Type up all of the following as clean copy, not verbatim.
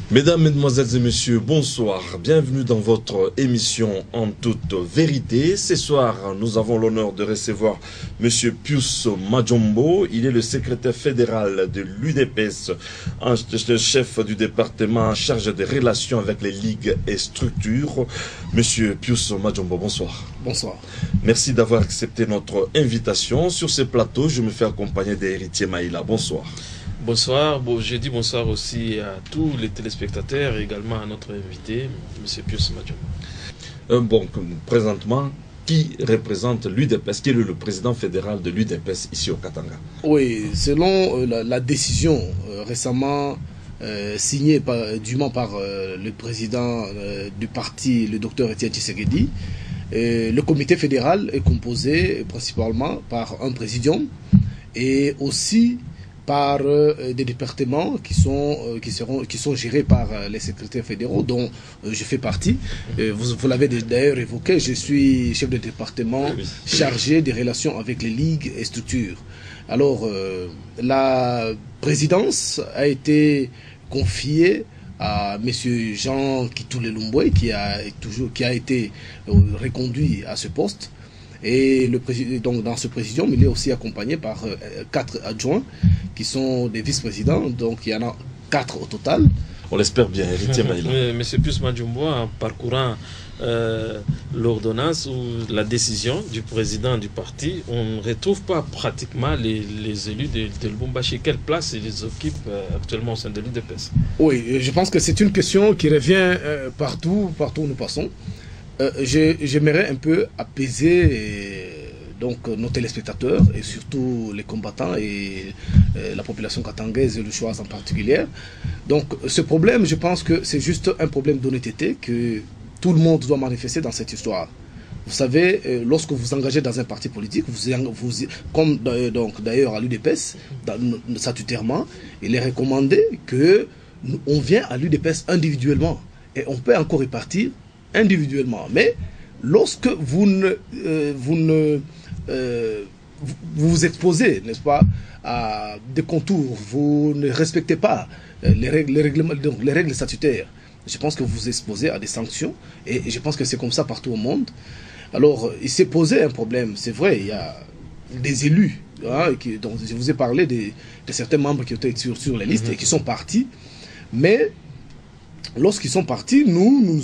Mesdames, Mesdemoiselles et Messieurs, bonsoir. Bienvenue dans votre émission En toute vérité. Ce soir, nous avons l'honneur de recevoir Monsieur Pius Majombo. Il est le secrétaire fédéral de l'UDPS, le chef du département en charge des relations avec les ligues et structures. Monsieur Pius Majombo, bonsoir. Bonsoir. Merci d'avoir accepté notre invitation. Sur ce plateau, je me fais accompagner d'Héritier Maïla. Bonsoir. Bonsoir, je dis bonsoir aussi à tous les téléspectateurs et également à notre invité, M. Pius Majombo. Présentement, qui représente l'UDPS, qui est le président fédéral de l'UDPS ici au Katanga? Oui, selon la décision récemment signée dûment par le président du parti, le docteur Étienne Tshisekedi, le comité fédéral est composé principalement par un présidium et aussi par des départements qui sont gérés par les secrétaires fédéraux dont je fais partie. Vous l'avez d'ailleurs évoqué, je suis chef de département chargé des relations avec les ligues et structures. Alors, la présidence a été confiée à M. Jean Kitoulé Lumbwe qui a été reconduit à ce poste. Et donc dans ce présidium, il est aussi accompagné par 4 adjoints qui sont des vice-présidents, donc il y en a 4 au total. On l'espère bien, Héritier Maïla. Monsieur Pius Majombo, en parcourant l'ordonnance ou la décision du président du parti, on ne retrouve pas pratiquement les élus de Lubumbashi. Quelle place ils occupent actuellement au sein de l'UDPS? Oui, je pense que c'est une question qui revient partout où nous passons. J'aimerais un peu apaiser donc nos téléspectateurs et surtout les combattants et la population katangaise et le choix en particulier. Donc ce problème, je pense que c'est juste un problème d'honnêteté que tout le monde doit manifester dans cette histoire. Vous savez, lorsque vous engagez dans un parti politique, comme donc d'ailleurs à l'UDPS, statutairement, il est recommandé qu'on vient à l'UDPS individuellement et on peut encore repartir individuellement. Mais lorsque vous vous exposez, n'est-ce pas, à des contours, vous ne respectez pas les règles statutaires, je pense que vous vous exposez à des sanctions et je pense que c'est comme ça partout au monde. Alors, il s'est posé un problème, c'est vrai, il y a des élus, hein, dont je vous ai parlé de certains membres qui étaient sur les listes et qui sont partis, mais lorsqu'ils sont partis, nous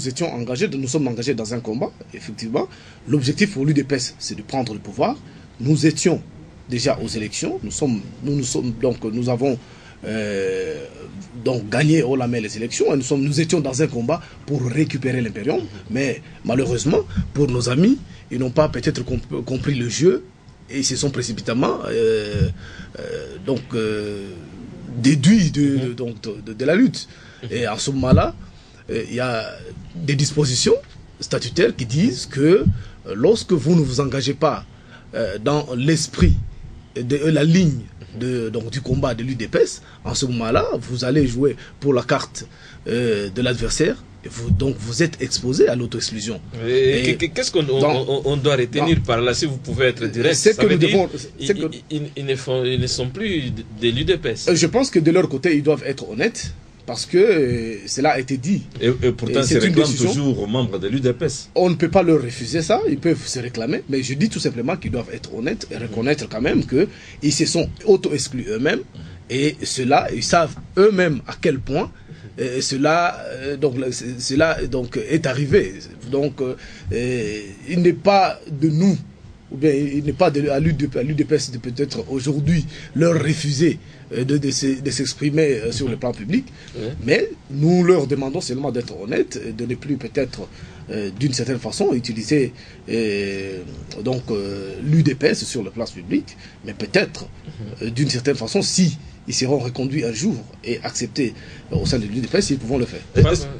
sommes engagés dans un combat, effectivement. L'objectif pour l'UDPS, c'est de prendre le pouvoir. Nous étions déjà aux élections. Nous avons donc gagné haut la main les élections. Et nous étions dans un combat pour récupérer l'impérium. Mais malheureusement, pour nos amis, ils n'ont pas peut-être compris le jeu et ils se sont précipitamment déduits de la lutte. Et en ce moment-là, il y a des dispositions statutaires qui disent que lorsque vous ne vous engagez pas dans l'esprit de la ligne du combat de l'UDPS, en ce moment-là, vous allez jouer pour la carte de l'adversaire. Donc vous êtes exposé à l'auto-exclusion. Qu'est-ce qu'on doit retenir par là, si vous pouvez être direct? Ils ne sont plus de l'UDPS. Je pense que de leur côté, ils doivent être honnêtes. Parce que cela a été dit. Et pourtant, c'est réclame toujours aux membres de l'UDPS. On ne peut pas leur refuser ça, ils peuvent se réclamer. Mais je dis tout simplement qu'ils doivent être honnêtes et reconnaître quand même qu'ils se sont auto-exclus eux-mêmes. Et cela, ils savent eux-mêmes à quel point cela est arrivé. Donc, il n'est pas de nous, ou bien il n'est pas à l'UDPS de peut-être aujourd'hui leur refuser de s'exprimer sur le plan public, mais nous leur demandons seulement d'être honnêtes, de ne plus peut-être d'une certaine façon utiliser l'UDPS sur le plan public, mais peut-être d'une certaine façon, si ils seront reconduits un jour et acceptés au sein de l'UDPS, ils pourront le faire.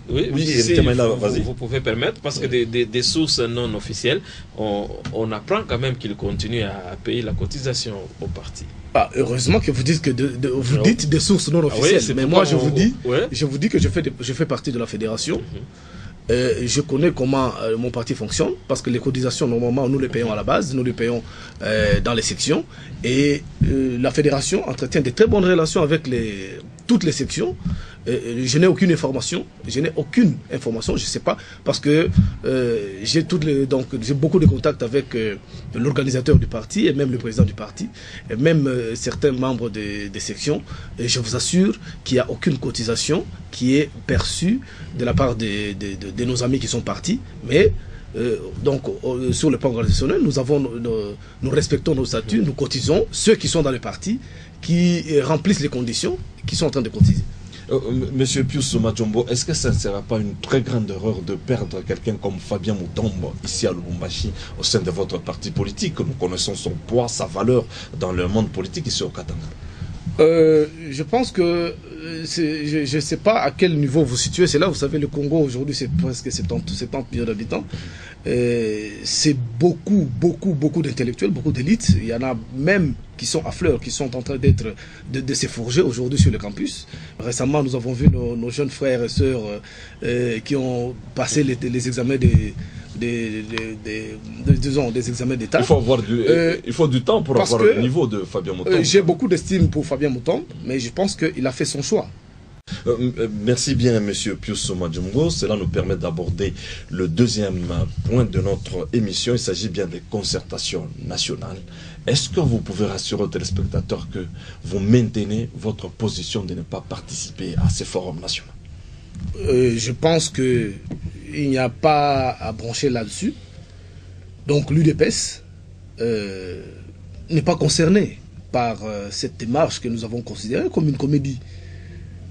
Vous pouvez permettre, parce que des sources non officielles, on apprend quand même qu'ils continuent à payer la cotisation au parti. Ah, heureusement que vous dites vous dites des sources non officielles, mais moi je vous dis que je fais partie de la fédération. Je connais comment mon parti fonctionne, parce que les cotisations, normalement, nous les payons à la base, nous les payons dans les sections. Et la fédération entretient de très bonnes relations avec toutes les sections. Je n'ai aucune information, je ne sais pas, parce que j'ai beaucoup de contacts avec l'organisateur du parti et même le président du parti, et même certains membres des sections, et je vous assure qu'il n'y a aucune cotisation qui est perçue de la part de nos amis qui sont partis, mais sur le plan organisationnel, nous respectons nos statuts, nous cotisons, ceux qui sont dans le parti, qui remplissent les conditions, qui sont en train de cotiser. Monsieur Pius Majombo, est-ce que ça ne sera pas une très grande erreur de perdre quelqu'un comme Fabien Mutombo ici à Lubumbashi au sein de votre parti politique? Nous connaissons son poids, sa valeur dans le monde politique ici au Katanga. Je pense que je ne sais pas à quel niveau vous situez. C'est là, vous savez, le Congo aujourd'hui c'est presque 70 millions d'habitants. C'est beaucoup d'intellectuels, beaucoup d'élites. Il y en a même qui sont à fleur, qui sont en train de se forger aujourd'hui sur le campus. Récemment, nous avons vu nos jeunes frères et sœurs qui ont passé les examens des examens d'État. Il faut du temps pour avoir le niveau de Fabien Mutombo. J'ai beaucoup d'estime pour Fabien Mutombo, mais je pense qu'il a fait son choix. Merci bien, Monsieur Pius Majombo. Cela nous permet d'aborder le deuxième point de notre émission. Il s'agit bien des concertations nationales. Est-ce que vous pouvez rassurer aux téléspectateurs que vous maintenez votre position de ne pas participer à ces forums nationaux? Je pense qu'il n'y a pas à brancher là-dessus. Donc l'UDPS n'est pas concerné par cette démarche que nous avons considérée comme une comédie.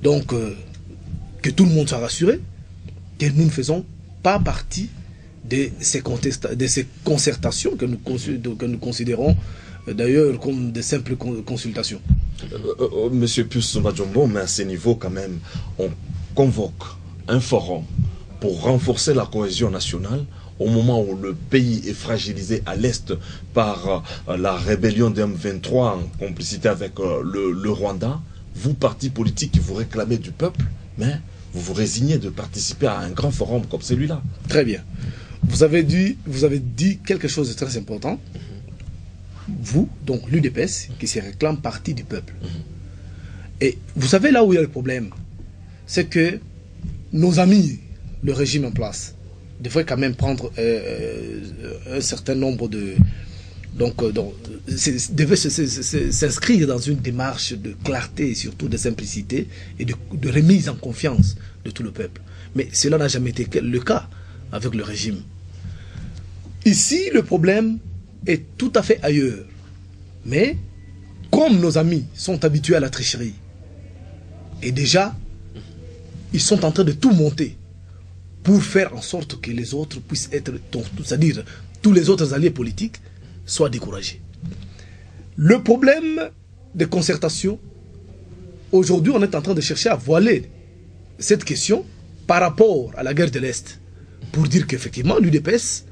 Donc, que tout le monde soit rassuré que nous ne faisons pas partie de ces concertations que nous considérons d'ailleurs comme de simples consultations. Monsieur Pius Majombo, mais à ce niveau quand même, on convoque un forum pour renforcer la cohésion nationale au moment où le pays est fragilisé à l'Est par la rébellion de M23 en complicité avec le Rwanda. Vous, parti politique, qui vous réclamez du peuple, mais vous vous résignez de participer à un grand forum comme celui-là. Très bien. Vous avez dit quelque chose de très important. Vous, donc l'UDPS, qui se réclame parti du peuple. Et vous savez là où il y a le problème, c'est que nos amis, le régime en place, devraient quand même prendre un certain nombre de... devait s'inscrire dans une démarche de clarté et surtout de simplicité et de remise en confiance de tout le peuple. Mais cela n'a jamais été le cas avec le régime. Ici, le problème est tout à fait ailleurs. Mais, comme nos amis sont habitués à la tricherie, et déjà, ils sont en train de tout monter pour faire en sorte que les autres puissent être, c'est-à-dire tous les autres alliés politiques, soient découragés. Le problème de concertation, aujourd'hui, on est en train de chercher à voiler cette question par rapport à la guerre de l'Est, pour dire qu'effectivement, l'UDPS,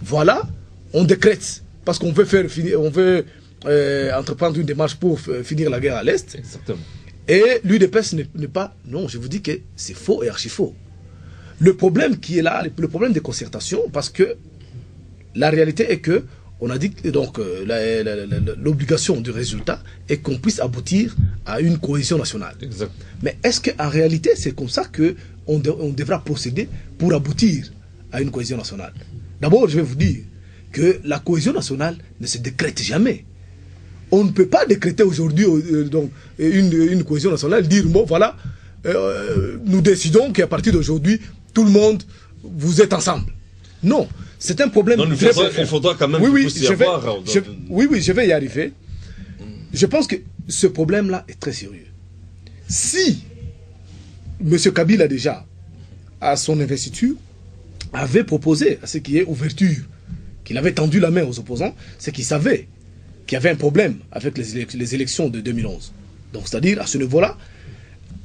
voilà, on décrète, parce qu'on veut entreprendre une démarche pour finir la guerre à l'Est. Exactement. Et l'UDPS n'est pas... Non, je vous dis que c'est faux et archi faux. Le problème qui est là, le problème de concertation, parce que la réalité est que on a dit que donc l'obligation du résultat est qu'on puisse aboutir à une cohésion nationale. Exact. Mais est-ce qu'en réalité, c'est comme ça qu'on devra procéder pour aboutir à une cohésion nationale? D'abord, je vais vous dire que la cohésion nationale ne se décrète jamais. On ne peut pas décréter aujourd'hui une cohésion nationale, dire, bon, voilà, nous décidons qu'à partir d'aujourd'hui, tout le monde, vous êtes ensemble. Non, c'est un problème. Non, il faudra quand même je vais y arriver. Je pense que ce problème-là est très sérieux. Si M. Kabila déjà, à son investiture, avait proposé à ce qui est ouverture, qu'il avait tendu la main aux opposants, c'est qu'il savait qu'il y avait un problème avec les élections de 2011. Donc, c'est-à-dire, à ce niveau-là,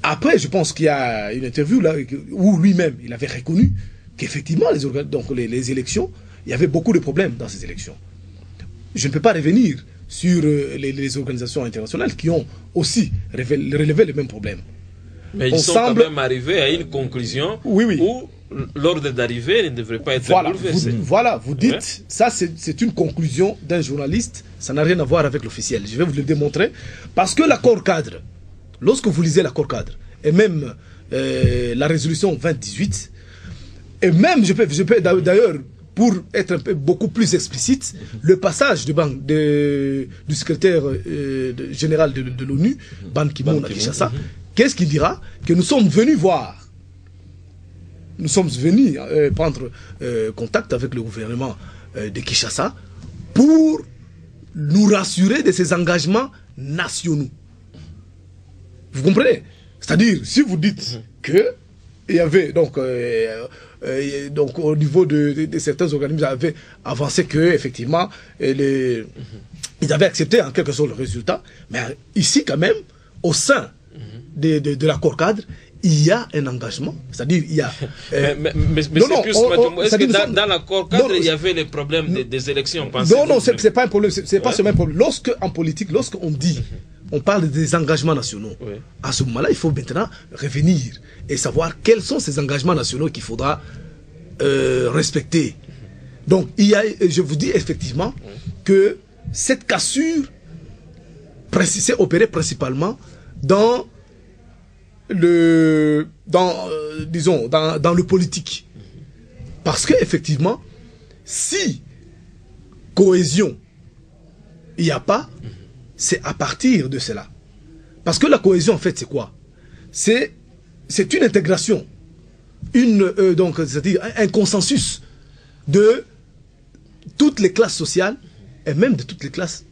après, je pense qu'il y a une interview là, où lui-même, il avait reconnu qu'effectivement, les élections, il y avait beaucoup de problèmes dans ces élections. Je ne peux pas revenir sur les organisations internationales qui ont aussi relevé les mêmes problèmes. Mais ils sont quand même arrivés à une conclusion où l'ordre d'arrivée ne devrait pas être bouleversé. Vous dites, ça c'est une conclusion d'un journaliste, ça n'a rien à voir avec l'officiel. Je vais vous le démontrer. Parce que l'accord cadre, lorsque vous lisez l'accord cadre, et même la résolution 2018, et même, je peux d'ailleurs, pour être un peu beaucoup plus explicite, le passage du secrétaire général de l'ONU, Ban Ki-moon à Kinshasa, qu'est-ce qu'il dira? Que nous sommes venus voir. Nous sommes venus prendre contact avec le gouvernement de Kinshasa pour nous rassurer de ces engagements nationaux. Vous comprenez? C'est-à-dire, si vous dites que il y avait donc au niveau de certains organismes avaient avancé que effectivement ils avaient accepté en quelque sorte le résultat, mais ici quand même au sein de l'accord cadre il y a un engagement, c'est-à-dire il y a est-ce que dans l'accord cadre il y avait les problèmes des élections? Non, c'est pas un problème, c'est pas ce même problème. En politique, lorsqu'on dit on parle des engagements nationaux. Oui. À ce moment-là, il faut maintenant revenir et savoir quels sont ces engagements nationaux qu'il faudra respecter. Donc, je vous dis effectivement que cette cassure s'est opérée principalement dans le politique. Parce que effectivement, si cohésion il n'y a pas, c'est à partir de cela. Parce que la cohésion, en fait, c'est quoi? C'est une intégration, c'est-à-dire un consensus de toutes les classes sociales et même de toutes les classes,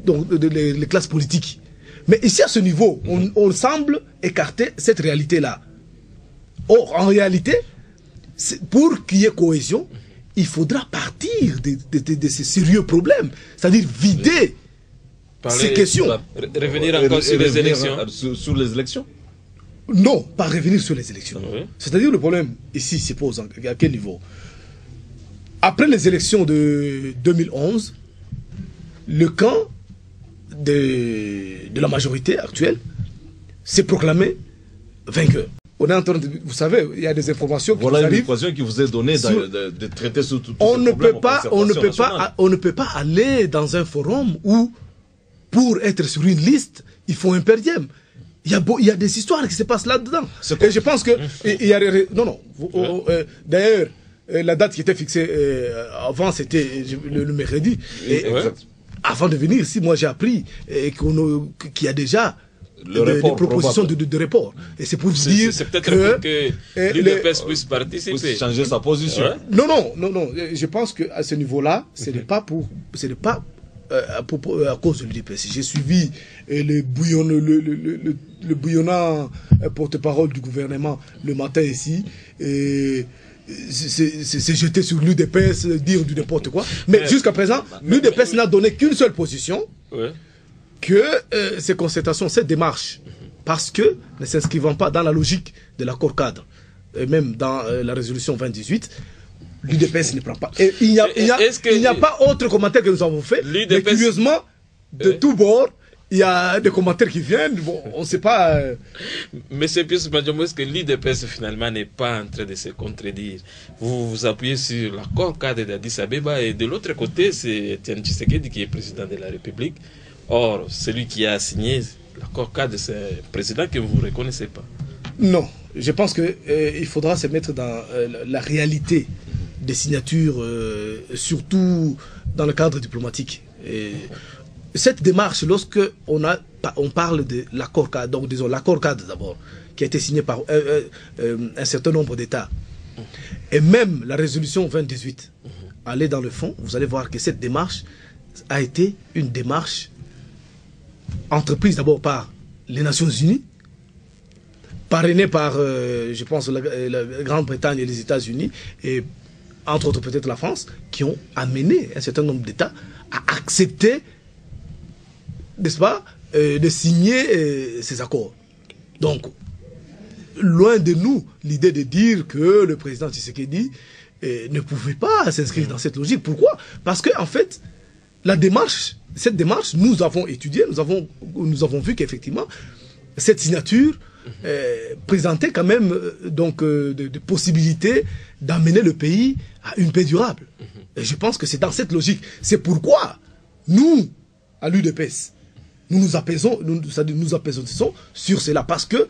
donc les classes politiques. Mais ici, à ce niveau, on semble écarter cette réalité-là. Or, en réalité, pour qu'il y ait cohésion, il faudra partir de ces sérieux problèmes, c'est-à-dire vider ces questions. Revenir encore sur les élections. Sur les élections? Non, pas revenir sur les élections. Oui. C'est-à-dire le problème ici se pose à quel niveau? Après les élections de 2011, le camp de la majorité actuelle s'est proclamé vainqueur. On est en train de, vous savez, il y a des informations qui voilà vous une équation qui vous est donnée de traiter sur tout on ne peut pas, on ne peut pas aller dans un forum où, pour être sur une liste, il faut un perdième. Il y a des histoires qui se passent là-dedans. Et je pense que il y a non. D'ailleurs, la date qui était fixée avant, c'était le mercredi. Et avant de venir ici, moi j'ai appris qu'il y a déjà des propositions de report. Et c'est pour vous dire c'est peut-être que l'UDPS puisse participer. Changer sa position. Non. Je pense qu'à ce niveau-là, ce n'est pas à cause de l'UDPS. J'ai suivi le bouillonnant porte-parole du gouvernement le matin ici. C'est jeté sur l'UDPS, dire du n'importe quoi. Mais jusqu'à présent, l'UDPS n'a donné qu'une seule position, que ces concertations, cette démarche, parce que ne s'inscrivant pas dans la logique de l'accord cadre, et même dans la résolution 2018, l'UDPS ne prend pas. Et il n'y a pas autre commentaire que nous avons fait, mais curieusement, de tous bords, il y a des commentaires qui viennent, bon, on ne sait pas... Monsieur Pius Madjombo, est-ce que l'UDPS finalement n'est pas en train de se contredire? Vous vous appuyez sur l'accord cadre d'Addis Abeba et de l'autre côté, c'est Etienne Tshisekedi qui est président de la République. Or, celui qui a signé l'accord cadre, c'est un président que vous ne reconnaissez pas. Non, je pense qu'il faudra se mettre dans la réalité des signatures, surtout dans le cadre diplomatique. Cette démarche, lorsque on parle de l'accord cadre, donc disons l'accord cadre d'abord, qui a été signé par un certain nombre d'États, et même la résolution 2018, allez dans le fond, vous allez voir que cette démarche a été une démarche entreprise d'abord par les Nations Unies, parrainée par, je pense, la Grande-Bretagne et les États-Unis, et entre autres peut-être la France, qui ont amené un certain nombre d'États à accepter, n'est-ce pas, de signer ces accords. Donc, loin de nous l'idée de dire que le président Tshisekedi ne pouvait pas s'inscrire dans cette logique. Pourquoi? Parce qu'en fait, cette démarche, nous avons étudié, nous avons vu qu'effectivement, cette signature présentait quand même des possibilités d'amener le pays à une paix durable. Et je pense que c'est dans cette logique. C'est pourquoi nous, à l'UDPS, nous apaisons sur cela, parce que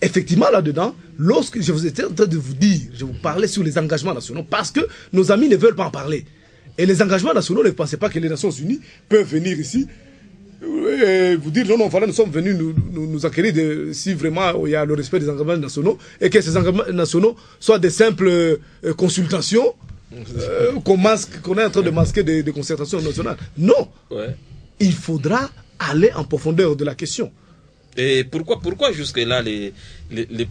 effectivement, là-dedans, lorsque je vous étais en train de vous dire, je vous parlais sur les engagements nationaux, parce que nos amis ne veulent pas en parler. Et les engagements nationaux, ne pensez pas que les Nations Unies peuvent venir ici et vous dire, non, non, voilà, nous sommes venus nous acquérir si vraiment il y a le respect des engagements nationaux, et que ces engagements nationaux soient des simples consultations qu'on est en train de masquer des concertations nationales. Non, il faudra aller en profondeur de la question. Et pourquoi jusque-là les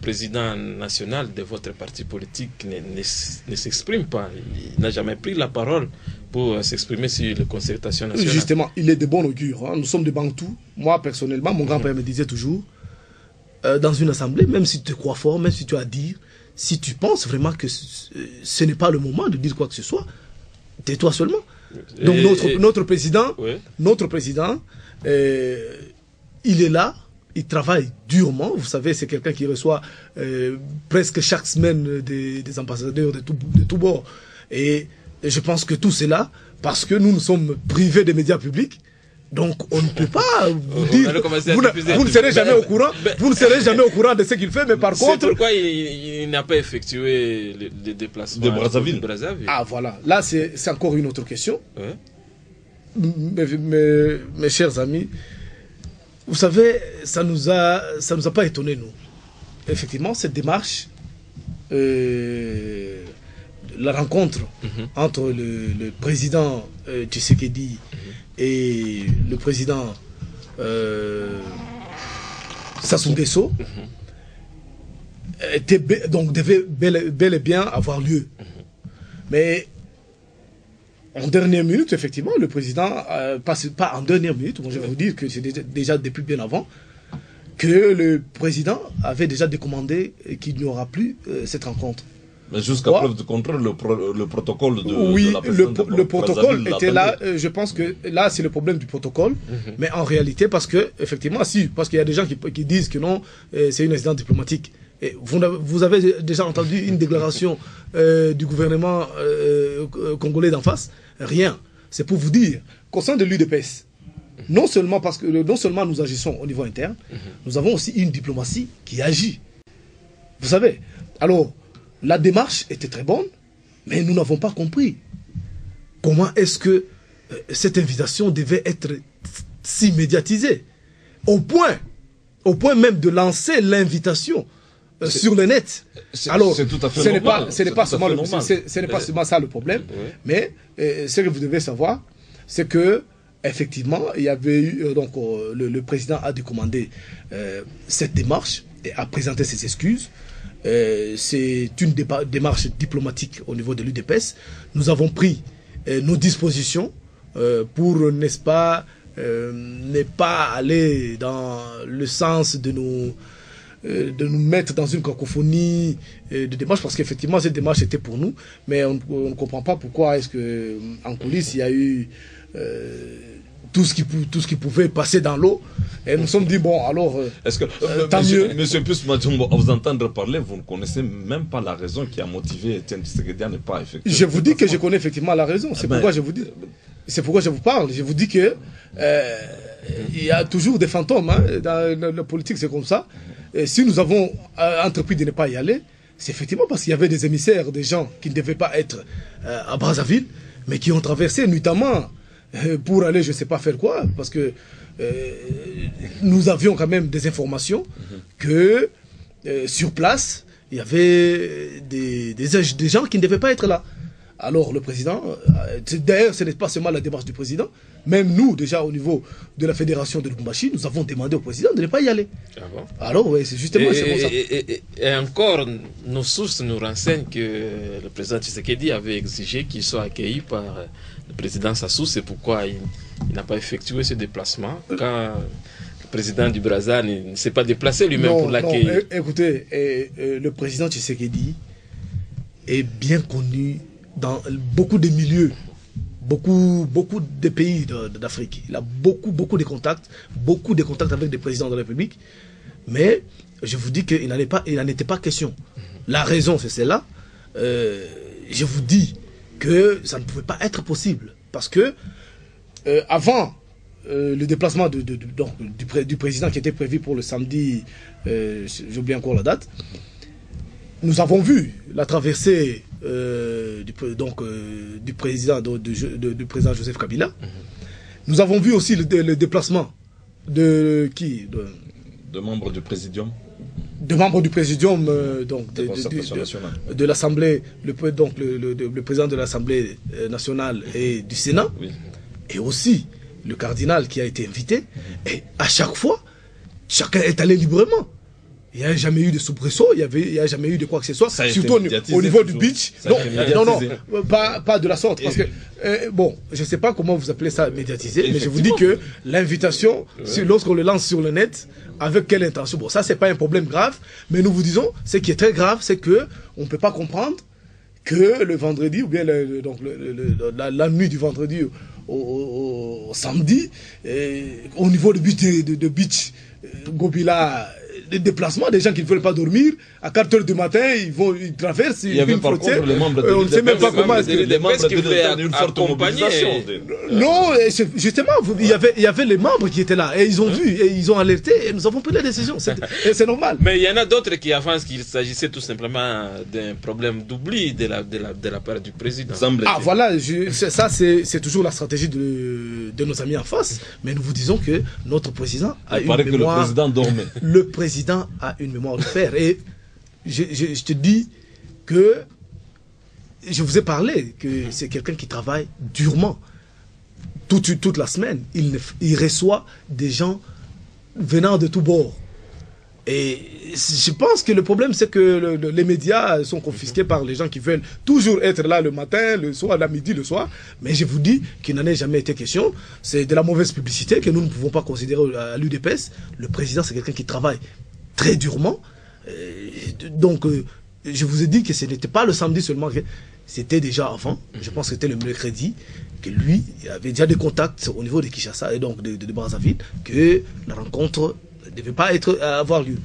présidents nationaux de votre parti politique ne s'expriment pas? Il n'a jamais pris la parole pour s'exprimer sur les concertations nationales. Justement, il est de bon augure. Hein. Nous sommes des Bantous. Moi, personnellement, mon grand-père me disait toujours, dans une assemblée, même si tu te crois fort, même si tu as à dire, si tu penses vraiment que ce n'est pas le moment de dire quoi que ce soit, tais-toi seulement. Donc notre président, il est là. Il travaille durement. Vous savez, c'est quelqu'un qui reçoit presque chaque semaine des ambassadeurs de tout bord. Et je pense que tout cela, parce que nous sommes privés des médias publics, donc on ne peut pas vous dire, vous ne serez jamais au courant, vous ne serez jamais au courant de ce qu'il fait, mais par contre... C'est pourquoi il n'a pas effectué les déplacements de Brazzaville. Ah voilà, là c'est encore une autre question. Ouais. Mes chers amis, vous savez, ça nous a pas étonnés, nous. Effectivement, cette démarche, la rencontre entre le président Tshisekedi et le président Sassou Nguesso devait bel et bien avoir lieu. Mais en dernière minute, effectivement, le président, pas en dernière minute, je vais vous dire que c'est déjà depuis bien avant, que le président avait déjà décommandé qu'il n'y aura plus cette rencontre. Mais jusqu'à preuve de contraire, le protocole de la le protocole était là. Je pense que là, c'est le problème du protocole. Mais en réalité, parce que, effectivement, parce qu'il y a des gens qui disent que non, c'est une incident diplomatique. Et vous avez déjà entendu une déclaration du gouvernement congolais d'en face? Rien. C'est pour vous dire qu'au sein de l'UDPS, non seulement nous agissons au niveau interne, nous avons aussi une diplomatie qui agit. Vous savez, alors, la démarche était très bonne, mais nous n'avons pas compris comment est-ce que cette invitation devait être si médiatisée, au point même de lancer l'invitation sur le net. Alors, ce n'est pas seulement ça le problème, mais ce que vous devez savoir, c'est que effectivement, il y avait eu le président a décommandé cette démarche et a présenté ses excuses. C'est une démarche diplomatique au niveau de l'UDPS. Nous avons pris nos dispositions pour, n'est-ce pas, ne pas aller dans le sens de nous mettre dans une cacophonie de démarche, parce qu'effectivement cette démarche était pour nous, mais on ne comprend pas pourquoi est-ce que en coulisses il y a eu tout ce qui pouvait passer dans l'eau, et nous nous sommes dit bon alors est-ce que tant mieux. Monsieur Pius Majombo, à vous entendre parler, vous ne connaissez même pas la raison qui a motivé Etienne Tshisekedi à ne pas effectuer. Je vous dis que je connais effectivement la raison, c'est pourquoi je vous dis, c'est pourquoi je vous parle, je vous dis que il y a toujours des fantômes dans la politique, c'est comme ça. Et si nous avons entrepris de ne pas y aller, c'est effectivement parce qu'il y avait des émissaires, des gens qui ne devaient pas être à Brazzaville, mais qui ont traversé notamment pour aller je ne sais pas faire quoi, parce que nous avions quand même des informations que sur place, il y avait des gens qui ne devaient pas être là. Alors le président, d'ailleurs ce n'est pas seulement la démarche du président, même nous déjà au niveau de la fédération de Lubumbashi, nous avons demandé au président de ne pas y aller. Ah bon? Alors oui, c'est justement ça. Et encore, nos sources nous renseignent que le président Tshisekedi avait exigé qu'il soit accueilli par le président Sassou, c'est pourquoi il n'a pas effectué ce déplacement. Quand le président du Brazza ne s'est pas déplacé lui-même pour l'accueillir. Écoutez, le président Tshisekedi est bien connu dans beaucoup de milieux, beaucoup de pays d'Afrique. Il a beaucoup de contacts avec des présidents de la République. Mais je vous dis qu'il n'en était pas question. La raison, c'est celle-là. Je vous dis que ça ne pouvait pas être possible. Parce que avant le déplacement du président qui était prévu pour le samedi, j'ai oublié encore la date, nous avons vu la traversée du président Joseph Kabila. Nous avons vu aussi le déplacement de membres du présidium. De membres du présidium de l'Assemblée, le président de l'Assemblée nationale et du Sénat, oui. Et aussi le cardinal qui a été invité. Et à chaque fois, chacun est allé librement. Il n'y a jamais eu de soubresaut, il n'y a jamais eu de quoi que ce soit, surtout au niveau du beach. Non, pas de la sorte. Parce que, je ne sais pas comment vous appelez ça médiatiser, mais je vous dis que l'invitation, lorsqu'on le lance sur le net, avec quelle intention? Bon, ça, c'est pas un problème grave, mais nous vous disons, ce qui est très grave, c'est qu'on ne peut pas comprendre que le vendredi, ou bien la nuit du vendredi au samedi, au niveau de beach Gobila, des déplacements, des gens qui ne veulent pas dormir, à 4 h du matin, ils traversent une frontière. On ne sait même pas comment est-ce que les membres qui voulaient une forte mobilisation. Non, justement, il y avait les membres qui étaient là, et ils ont vu, et ils ont alerté, et nous avons pris la décision. C'est normal. Mais il y en a d'autres qui avancent qu'il s'agissait tout simplement d'un problème d'oubli de la part du président. Ah voilà, ça c'est toujours la stratégie de nos amis en face, mais nous vous disons que notre président a une mémoire. Que le président dormait. Le président a une mémoire de fer, et je te dis que je vous ai parlé que c'est quelqu'un qui travaille durement toute la semaine. Il reçoit des gens venant de tous bords. Et je pense que le problème, c'est que les médias sont confisqués par les gens qui veulent toujours être là le matin, le soir, la midi, le soir. Mais je vous dis qu'il n'en est jamais été question. C'est de la mauvaise publicité que nous ne pouvons pas considérer à l'UDPS. Le président, c'est quelqu'un qui travaille très durement. Donc, je vous ai dit que ce n'était pas le samedi seulement, c'était déjà avant. Je pense que c'était le mercredi, que lui, il avait déjà des contacts au niveau de Kinshasa et donc de Brazzaville, que la rencontre ne devait pas avoir lieu.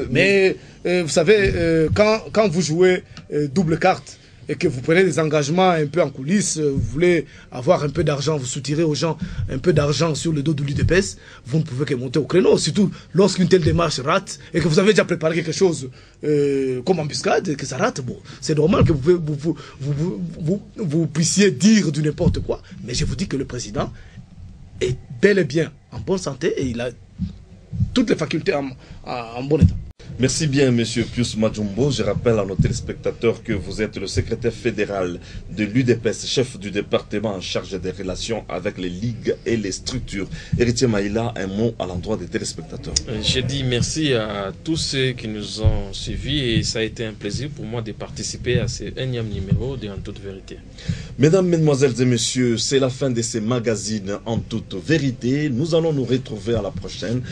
Mais vous savez, quand vous jouez double carte et que vous prenez des engagements un peu en coulisses, vous voulez avoir un peu d'argent, vous soutirez aux gens un peu d'argent sur le dos de l'UDPS, vous ne pouvez que monter au créneau. Surtout lorsqu'une telle démarche rate et que vous avez déjà préparé quelque chose comme embuscade et que ça rate, bon, c'est normal que vous puissiez dire du n'importe quoi. Mais je vous dis que le président est bel et bien en bonne santé et il a toutes les facultés en bon état. Merci bien, Monsieur Pius Majombo. Je rappelle à nos téléspectateurs que vous êtes le secrétaire fédéral de l'UDPS, chef du département en charge des relations avec les ligues et les structures. Héritier Maïla, un mot à l'endroit des téléspectateurs. Je dis merci à tous ceux qui nous ont suivis et ça a été un plaisir pour moi de participer à ce énième numéro de En toute vérité. Mesdames, Mesdemoiselles et Messieurs, c'est la fin de ces magazines En toute vérité. Nous allons nous retrouver à la prochaine.